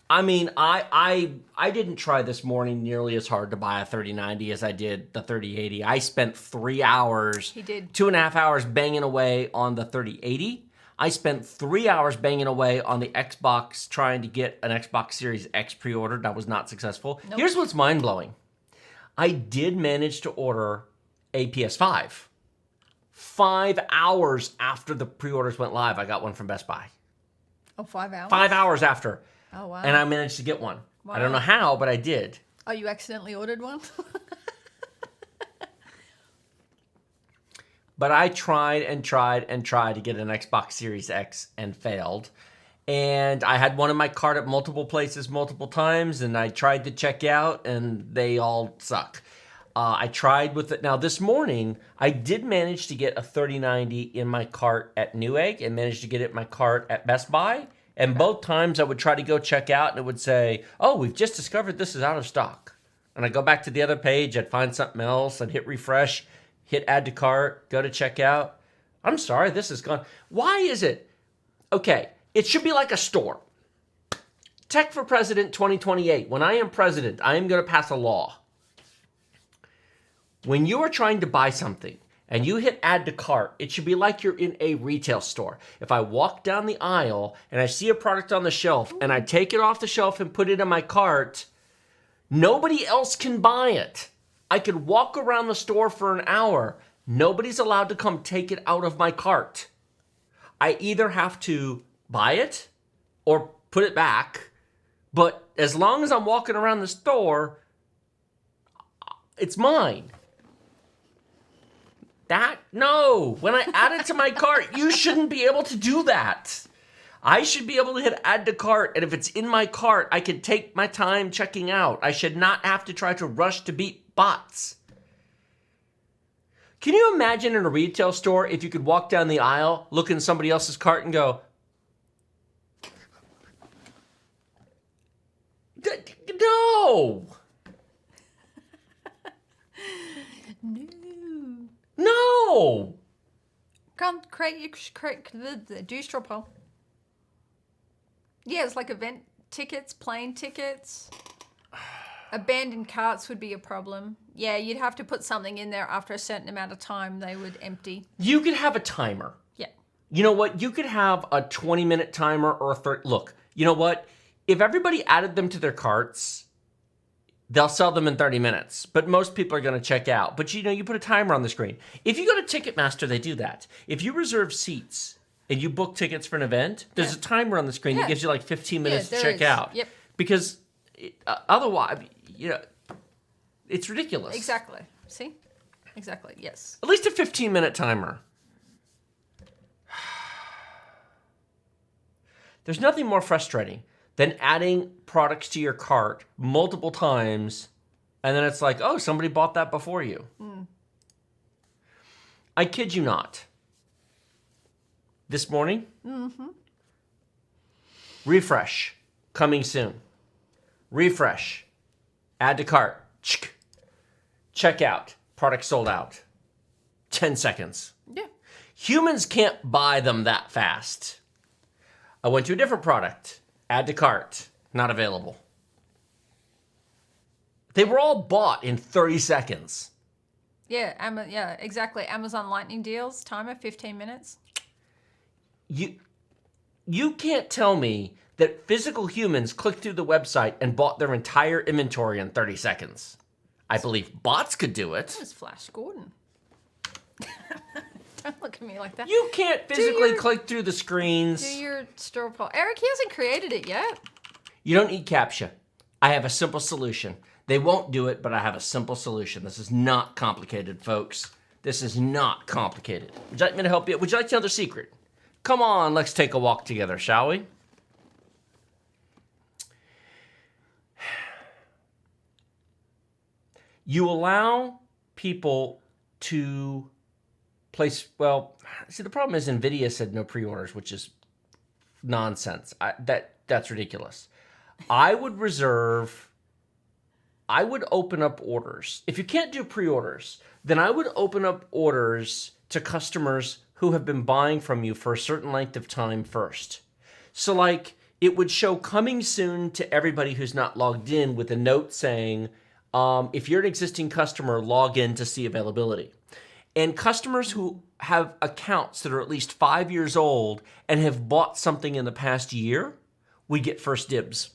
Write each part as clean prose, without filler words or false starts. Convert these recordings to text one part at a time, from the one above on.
I mean, I didn't try this morning nearly as hard to buy a 3090 as I did the 3080. I spent 3 hours, He did. 2.5 hours banging away on the 3080. I spent 3 hours banging away on the Xbox trying to get an Xbox Series X pre-ordered. That was not successful. Nope. Here's what's mind-blowing. I did manage to order a PS5. 5 hours after the pre-orders went live, I got one from Best Buy. Oh, 5 hours? 5 hours after. Oh, wow. And I managed to get one. Wow. I don't know how, but I did. Oh, you accidentally ordered one? But I tried and tried and tried to get an Xbox Series X and failed. And I had one in my cart at multiple places multiple times, and I tried to check out, and they all suck. I tried with it. Now, this morning, I did manage to get a 3090 in my cart at Newegg and managed to get it in my cart at Best Buy. And both times I would try to go check out, and it would say, oh, we've just discovered this is out of stock. And I'd go back to the other page, I'd find something else, I'd hit refresh, hit add to cart, go to checkout. I'm sorry, this is gone. Why is it? Okay, it should be like a store. Tech for President 2028. When I am president, I am going to pass a law. When you are trying to buy something and you hit add to cart, it should be like you're in a retail store. If I walk down the aisle and I see a product on the shelf and I take it off the shelf and put it in my cart, nobody else can buy it. I could walk around the store for an hour. Nobody's allowed to come take it out of my cart. I either have to buy it or put it back. But as long as I'm walking around the store, it's mine. No. When I add it to my cart, you shouldn't be able to do that. I should be able to hit add to cart, and if it's in my cart, I can take my time checking out. I should not have to try to rush to beat bots. Can you imagine in a retail store if you could walk down the aisle, look in somebody else's cart and go, no. No. Come, do straw poll. Yeah, it's like event tickets, plane tickets. Abandoned carts would be a problem. Yeah, you'd have to put something in there after a certain amount of time. They would empty. You could have a timer. Yeah. You know what? You could have a 20-minute timer or a 30. Look, you know what? If everybody added them to their carts, they'll sell them in 30 minutes. But most people are going to check out. But you put a timer on the screen. If you go to Ticketmaster, they do that. If you reserve seats and you book tickets for an event, there's a timer on the screen that gives you like 15 minutes to check out. Yep. Because otherwise, it's ridiculous. Exactly. See? Exactly. Yes. At least a 15-minute timer. There's nothing more frustrating than adding products to your cart multiple times, and then it's like, oh, somebody bought that before you. I kid you not. This morning, refresh, coming soon. Refresh, add to cart, check out, product sold out. 10 seconds. Yeah. Humans can't buy them that fast. I went to a different product. Add to cart. Not available. They were all bought in 30 seconds. Yeah, exactly. Amazon Lightning deals, timer 15 minutes. You can't tell me that physical humans clicked through the website and bought their entire inventory in 30 seconds. I believe bots could do it. That was Flash Gordon. Don't look at me like that. You can't physically click through the screens. Do your straw poll. Eric, he hasn't created it yet. You don't need CAPTCHA. I have a simple solution. They won't do it, but I have a simple solution. This is not complicated, folks. This is not complicated. Would you like me to help you? Would you like to know the secret? Come on, let's take a walk together, shall we? You allow people to place, see, the problem is NVIDIA said no pre-orders, which is nonsense. That's ridiculous. I would open up orders. If you can't do pre-orders, then I would open up orders to customers who have been buying from you for a certain length of time first. So like, it would show coming soon to everybody who's not logged in with a note saying, if you're an existing customer, log in to see availability. And customers who have accounts that are at least 5 years old and have bought something in the past year, we get first dibs.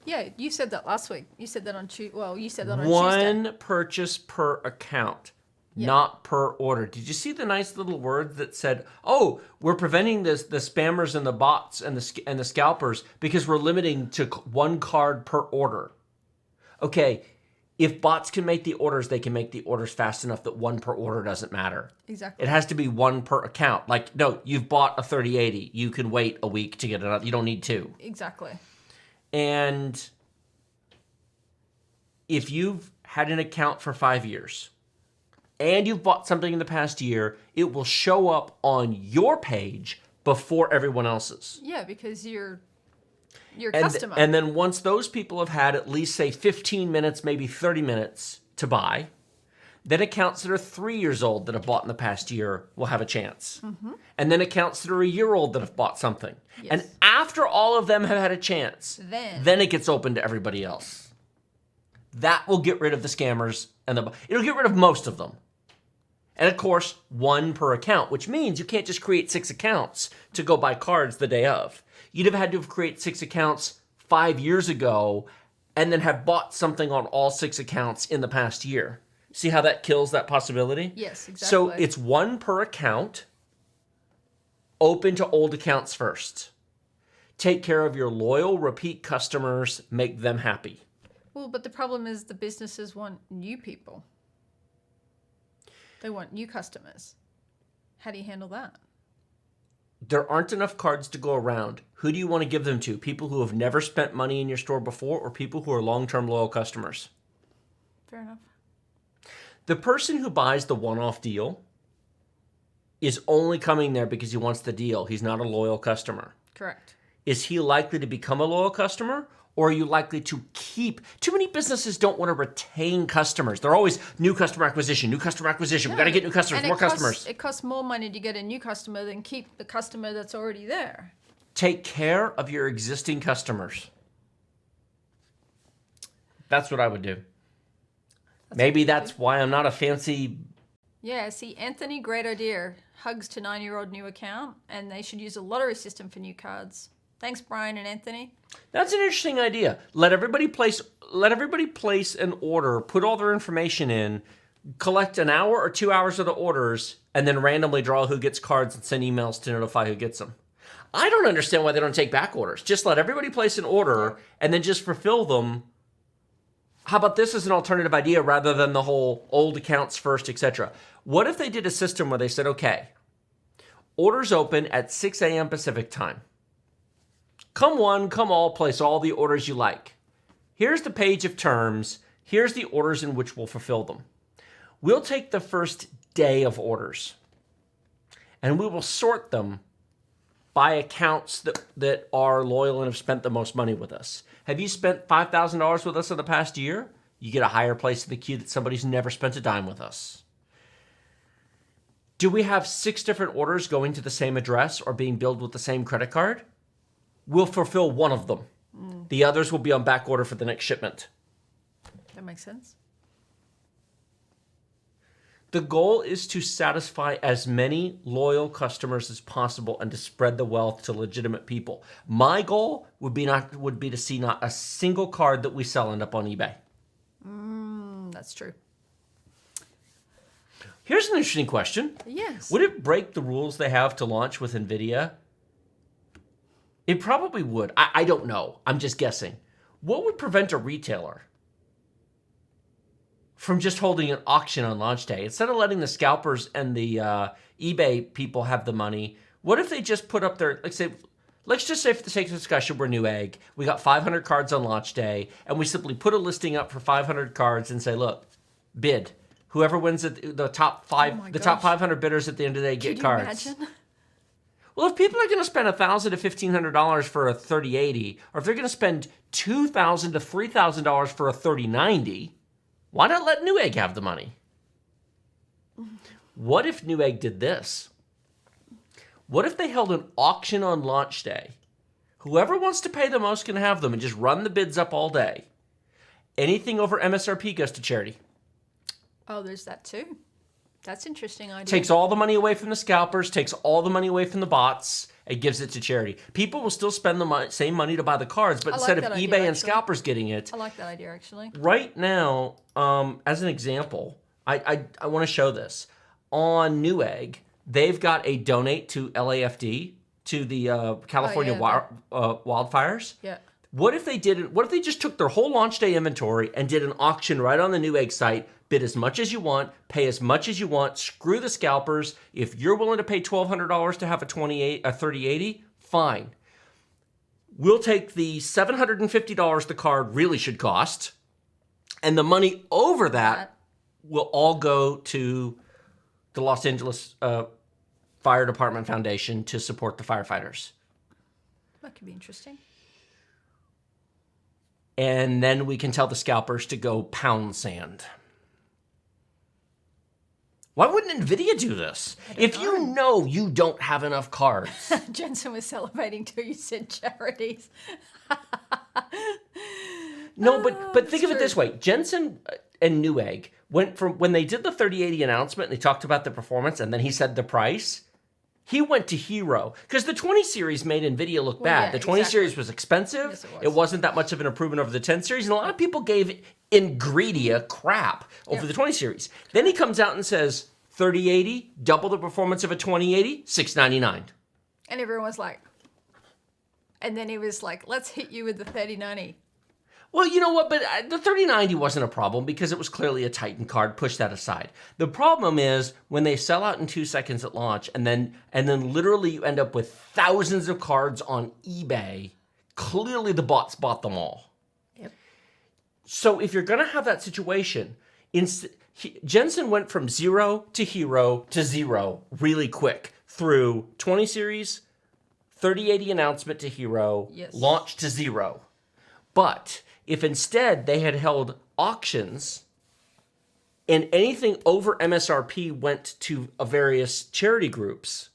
Yeah, you said that last week. You said that on Tuesday. Well, you said that on Tuesday. One purchase per account, not per order. Did you see the nice little word that said, "Oh, we're preventing the spammers and the bots and the scalpers because we're limiting to one card per order." Okay, if bots can make the orders, they can make the orders fast enough that one per order doesn't matter. Exactly. It has to be one per account. Like, no, you've bought a 3080. You can wait a week to get another. You don't need two. Exactly. And if you've had an account for 5 years and you've bought something in the past year, it will show up on your page before everyone else's. Yeah, because you're customer. And then once those people have had at least, say, 15 minutes, maybe 30 minutes to buy, then accounts that are 3 years old that have bought in the past year will have a chance. Mm-hmm. And then accounts that are a year old that have bought something. Yes. And after all of them have had a chance, then it gets open to everybody else. That will get rid of the scammers and it'll get rid of most of them. And of course, one per account, which means you can't just create 6 accounts to go buy cards the day of. You'd have had to have created 6 accounts 5 years ago and then have bought something on all 6 accounts in the past year. See how that kills that possibility? Yes, exactly. So it's one per account, open to old accounts first. Take care of your loyal, repeat customers, make them happy. Well, but the problem is the businesses want new people. They want new customers. How do you handle that? There aren't enough cards to go around. Who do you want to give them to? People who have never spent money in your store before or people who are long-term loyal customers? Fair enough. The person who buys the one-off deal is only coming there because he wants the deal. He's not a loyal customer. Correct. Is he likely to become a loyal customer? Or are you likely to keep? Too many businesses don't want to retain customers. They're always new customer acquisition, new customer acquisition. No. We got to get new customers, more customers. It costs more money to get a new customer than keep the customer that's already there. Take care of your existing customers. That's what I would do. Maybe that's why I'm not a fancy... Yeah, see, Anthony, great idea. Hugs to 9-year-old new account, and they should use a lottery system for new cards. Thanks, Brian and Anthony. That's an interesting idea. Let everybody place an order, put all their information in, collect an hour or 2 hours of the orders, and then randomly draw who gets cards and send emails to notify who gets them. I don't understand why they don't take back orders. Just let everybody place an order and then just fulfill them. How about this as an alternative idea rather than the whole old accounts first, etc.? What if they did a system where they said, okay, orders open at 6 a.m. Pacific time. Come one, come all, place all the orders you like. Here's the page of terms. Here's the orders in which we'll fulfill them. We'll take the first day of orders and we will sort them by accounts that are loyal and have spent the most money with us. Have you spent $5,000 with us in the past year? You get a higher place in the queue that somebody's never spent a dime with us. Do we have 6 different orders going to the same address or being billed with the same credit card? We'll fulfill one of them. The others will be on back order for the next shipment. That makes sense. The goal is to satisfy as many loyal customers as possible and to spread the wealth to legitimate people. My goal would be to see not a single card that we sell end up on eBay. That's true. Here's an interesting question. Yes. Would it break the rules they have to launch with NVIDIA? It probably would. I don't know. I'm just guessing. What would prevent a retailer from just holding an auction on launch day? Instead of letting the scalpers and the eBay people have the money, what if they just put up their, let's just say for the sake of discussion, we're Newegg. We got 500 cards on launch day, and we simply put a listing up for 500 cards and say, look, bid. Whoever wins the top 500 bidders at the end of the day get cards. Can you imagine? Well, if people are going to spend $1,000 to $1,500 for a 3080, or if they're going to spend $2,000 to $3,000 for a 3090, why not let Newegg have the money? What if Newegg did this? What if they held an auction on launch day Whoever wants to pay the most can have them, and just run the bids up all day. Anything over MSRP goes to charity. Oh, there's that too. That's interesting idea. Takes all the money away from the scalpers, takes all the money away from the bots, and gives it to charity. People will still spend the same money to buy the cards, but instead of eBay and scalpers getting it. I like that idea, actually. Right now, as an example, I want to show this. On Newegg, they've got a donate to LAFD, to the California wildfires. Yeah. What if they didn't? What if they just took their whole launch day inventory and did an auction right on the Newegg site? Bid as much as you want, pay as much as you want. Screw the scalpers. If you're willing to pay $1,200 to have a 3080, fine. We'll take the $750 the card really should cost, and the money over that will all go to the Los Angeles Fire Department Foundation to support the firefighters. That could be interesting. And then we can tell the scalpers to go pound sand. Why wouldn't NVIDIA do this? If you know you don't have enough cards. Jensen was salivating too. You said charities. No, but think of it this way. Jensen and Newegg went from when they did the 3080 announcement and they talked about the performance and then he said the price. He went to Hero because the 20 series made NVIDIA look bad. Yeah, the 20 series was expensive. Yes, it wasn't that much of an improvement over the 10 series. And a lot of people gave Ingredia crap over the 20 series. Then he comes out and says, 3080, double the performance of a 2080, $699. And everyone was like, and then he was like, let's hit you with the 3090. Well, you know what? But the 3090 wasn't a problem because it was clearly a Titan card. Push that aside. The problem is when they sell out in 2 seconds at launch, and then literally you end up with thousands of cards on eBay. Clearly, the bots bought them all. Yep. So if you're going to have that situation, Jensen went from 0 to Hero to 0 really quick through 20 series, 3080 announcement to Hero, launch to 0. But if instead they had held auctions and anything over MSRP went to various charity groups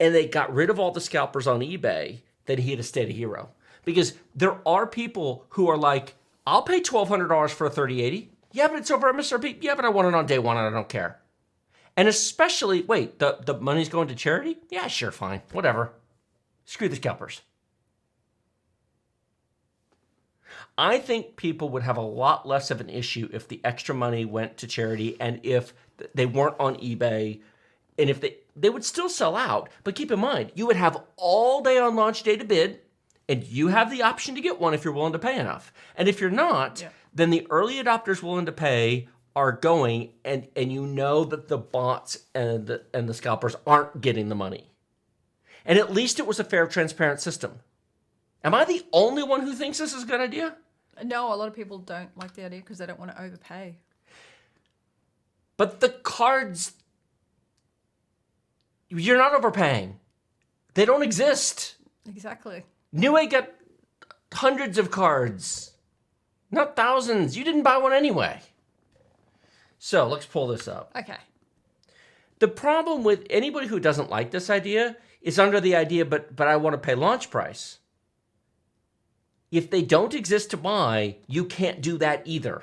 and they got rid of all the scalpers on eBay, then he'd have stayed a hero. Because there are people who are like, I'll pay $1,200 for a 3080. Yeah, but it's over MSRP. Yeah, but I want it on day one and I don't care. And especially, wait, the money's going to charity? Yeah, sure, fine. Whatever. Screw the scalpers. I think people would have a lot less of an issue if the extra money went to charity and if they weren't on eBay and if they would still sell out. But keep in mind, you would have all day on launch day to bid and you have the option to get one if you're willing to pay enough. And if you're not, then the early adopters willing to pay are going and you know that the bots and the scalpers aren't getting the money. And at least it was a fair, transparent system. Am I the only one who thinks this is a good idea? No, a lot of people don't like the idea because they don't want to overpay. But the cards, you're not overpaying. They don't exist. Exactly. Newegg got hundreds of cards, not thousands. You didn't buy one anyway. So let's pull this up. Okay. The problem with anybody who doesn't like this idea is under the idea, but I want to pay launch price. If they don't exist to buy, you can't do that either.